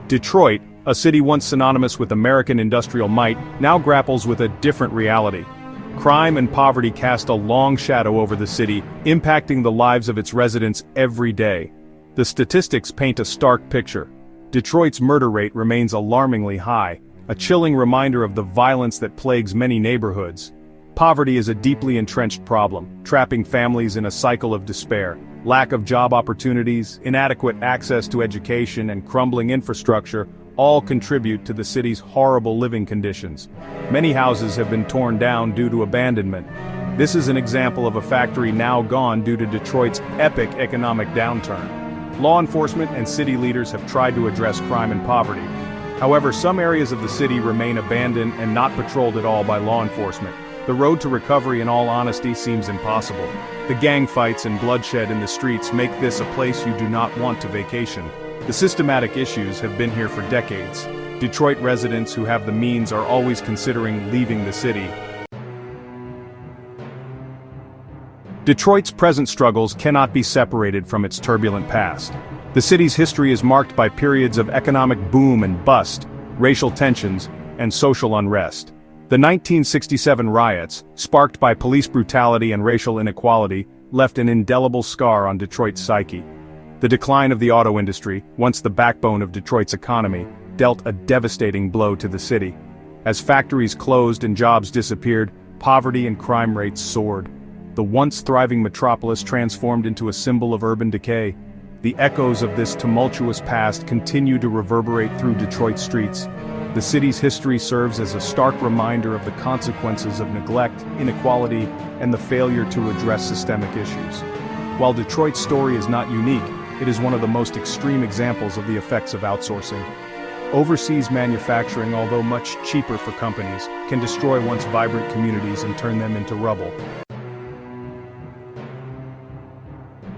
Detroit, a city once synonymous with American industrial might, now grapples with a different reality. Crime and poverty cast a long shadow over the city, impacting the lives of its residents every day. The statistics paint a stark picture. Detroit's murder rate remains alarmingly high, a chilling reminder of the violence that plagues many neighborhoods. Poverty is a deeply entrenched problem, trapping families in a cycle of despair. Lack of job opportunities, inadequate access to education, and crumbling infrastructure all contribute to the city's horrible living conditions. Many houses have been torn down due to abandonment. This is an example of a factory now gone due to Detroit's epic economic downturn. Law enforcement and city leaders have tried to address crime and poverty. However, some areas of the city remain abandoned and not patrolled at all by law enforcement. The road to recovery, in all honesty, seems impossible. The gang fights and bloodshed in the streets make this a place you do not want to vacation. The systematic issues have been here for decades. Detroit residents who have the means are always considering leaving the city. Detroit's present struggles cannot be separated from its turbulent past. The city's history is marked by periods of economic boom and bust, racial tensions, and social unrest. The 1967 riots, sparked by police brutality and racial inequality, left an indelible scar on Detroit's psyche. The decline of the auto industry, once the backbone of Detroit's economy, dealt a devastating blow to the city. As factories closed and jobs disappeared, poverty and crime rates soared. The once thriving metropolis transformed into a symbol of urban decay. The echoes of this tumultuous past continue to reverberate through Detroit streets. The city's history serves as a stark reminder of the consequences of neglect, inequality, and the failure to address systemic issues. While Detroit's story is not unique, it is one of the most extreme examples of the effects of outsourcing. Overseas manufacturing, although much cheaper for companies, can destroy once vibrant communities and turn them into rubble.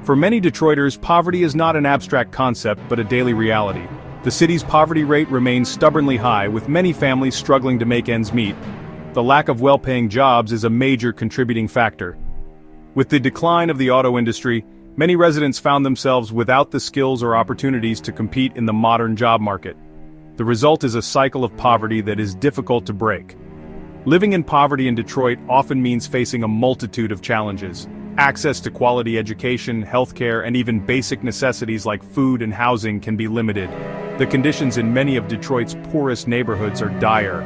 For many Detroiters, poverty is not an abstract concept but a daily reality. The city's poverty rate remains stubbornly high, with many families struggling to make ends meet. The lack of well-paying jobs is a major contributing factor. With the decline of the auto industry, many residents found themselves without the skills or opportunities to compete in the modern job market. The result is a cycle of poverty that is difficult to break. Living in poverty in Detroit often means facing a multitude of challenges. Access to quality education, healthcare, and even basic necessities like food and housing can be limited. The conditions in many of Detroit's poorest neighborhoods are dire.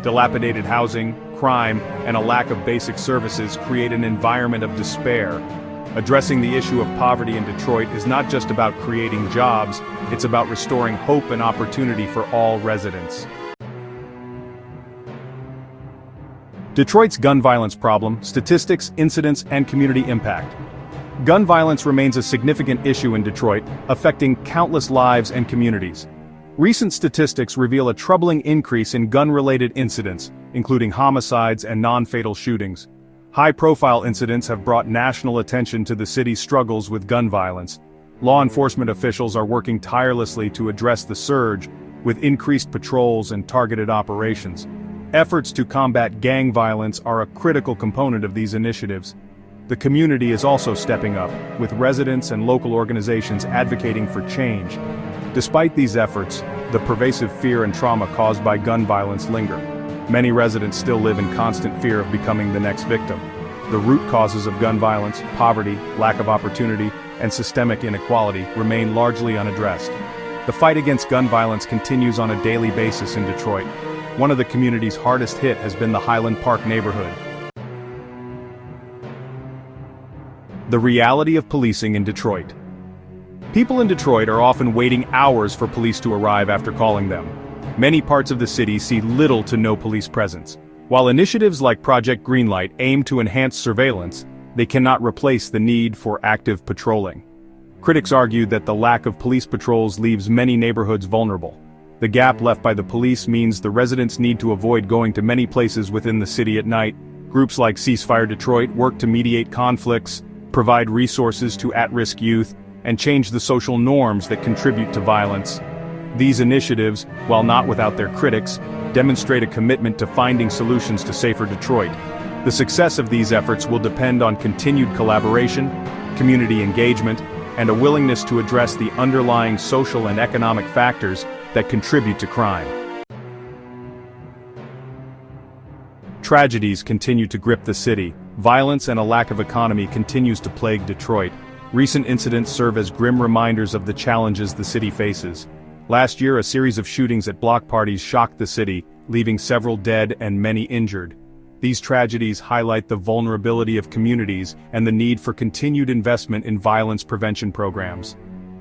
Dilapidated housing, crime, and a lack of basic services create an environment of despair. Addressing the issue of poverty in Detroit is not just about creating jobs, it's about restoring hope and opportunity for all residents. Detroit's gun violence problem, statistics, incidents, and community impact. Gun violence remains a significant issue in Detroit, affecting countless lives and communities. Recent statistics reveal a troubling increase in gun-related incidents, including homicides and non-fatal shootings. High-profile incidents have brought national attention to the city's struggles with gun violence. Law enforcement officials are working tirelessly to address the surge, with increased patrols and targeted operations. Efforts to combat gang violence are a critical component of these initiatives. The community is also stepping up, with residents and local organizations advocating for change. Despite these efforts, the pervasive fear and trauma caused by gun violence linger. Many residents still live in constant fear of becoming the next victim. The root causes of gun violence, poverty, lack of opportunity, and systemic inequality remain largely unaddressed. The fight against gun violence continues on a daily basis in Detroit. One of the community's hardest hit has been the Highland Park neighborhood. The reality of policing in Detroit. People in Detroit are often waiting hours for police to arrive after calling them. Many parts of the city see little to no police presence. While initiatives like Project Greenlight aim to enhance surveillance, they cannot replace the need for active patrolling. Critics argue that the lack of police patrols leaves many neighborhoods vulnerable. The gap left by the police means the residents need to avoid going to many places within the city at night. Groups like Ceasefire Detroit work to mediate conflicts, provide resources to at-risk youth, and change the social norms that contribute to violence. These initiatives, while not without their critics, demonstrate a commitment to finding solutions to safer Detroit. The success of these efforts will depend on continued collaboration, community engagement, and a willingness to address the underlying social and economic factors that contribute to crime. Tragedies continue to grip the city. Violence and a lack of economy continues to plague Detroit. Recent incidents serve as grim reminders of the challenges the city faces. Last year, a series of shootings at block parties shocked the city, leaving several dead and many injured. These tragedies highlight the vulnerability of communities and the need for continued investment in violence prevention programs.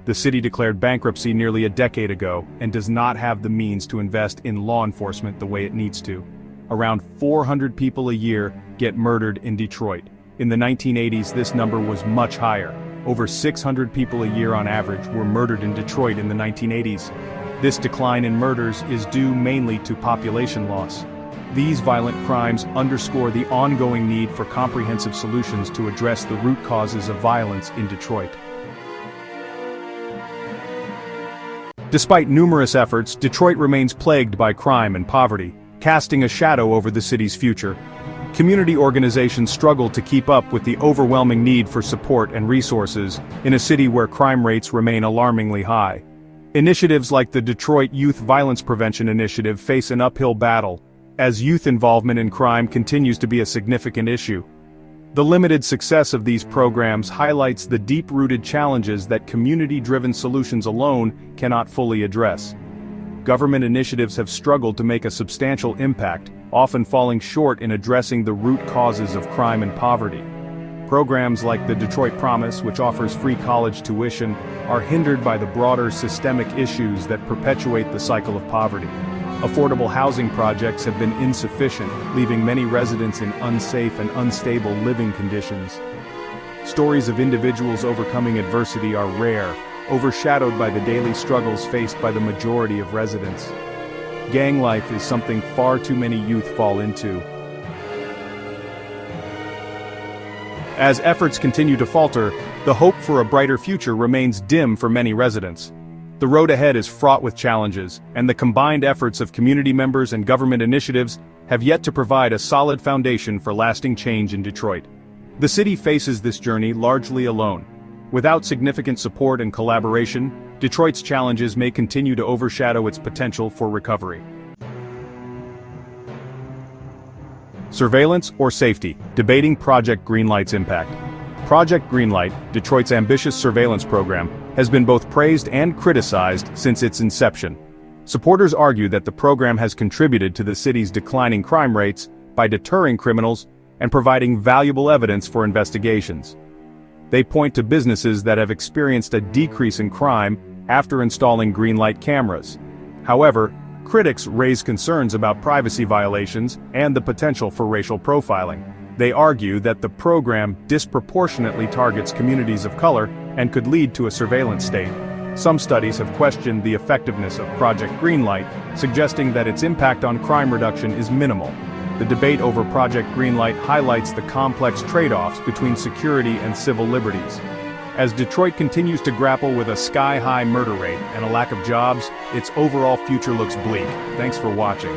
The city declared bankruptcy nearly a decade ago and does not have the means to invest in law enforcement the way it needs to. Around 400 people a year get murdered in Detroit. In the 1980s, this number was much higher. Over 600 people a year on average were murdered in Detroit in the 1980s. This decline in murders is due mainly to population loss. These violent crimes underscore the ongoing need for comprehensive solutions to address the root causes of violence in Detroit. Despite numerous efforts, Detroit remains plagued by crime and poverty, casting a shadow over the city's future. Community organizations struggle to keep up with the overwhelming need for support and resources in a city where crime rates remain alarmingly high. Initiatives like the Detroit Youth Violence Prevention Initiative face an uphill battle, as youth involvement in crime continues to be a significant issue. The limited success of these programs highlights the deep-rooted challenges that community-driven solutions alone cannot fully address. Government initiatives have struggled to make a substantial impact, often falling short in addressing the root causes of crime and poverty. Programs like the Detroit Promise, which offers free college tuition, are hindered by the broader systemic issues that perpetuate the cycle of poverty. Affordable housing projects have been insufficient, leaving many residents in unsafe and unstable living conditions. Stories of individuals overcoming adversity are rare, overshadowed by the daily struggles faced by the majority of residents. Gang life is something far too many youth fall into. As efforts continue to falter, the hope for a brighter future remains dim for many residents. The road ahead is fraught with challenges, and the combined efforts of community members and government initiatives have yet to provide a solid foundation for lasting change in Detroit. The city faces this journey largely alone. Without significant support and collaboration, Detroit's challenges may continue to overshadow its potential for recovery. Surveillance or safety? Debating Project Greenlight's impact. Project Greenlight, Detroit's ambitious surveillance program, has been both praised and criticized since its inception. Supporters argue that the program has contributed to the city's declining crime rates by deterring criminals and providing valuable evidence for investigations. They point to businesses that have experienced a decrease in crime after installing Greenlight cameras. However, critics raise concerns about privacy violations and the potential for racial profiling. They argue that the program disproportionately targets communities of color and could lead to a surveillance state. Some studies have questioned the effectiveness of Project Greenlight, suggesting that its impact on crime reduction is minimal. The debate over Project Greenlight highlights the complex trade-offs between security and civil liberties. As Detroit continues to grapple with a sky-high murder rate and a lack of jobs, its overall future looks bleak. Thanks for watching.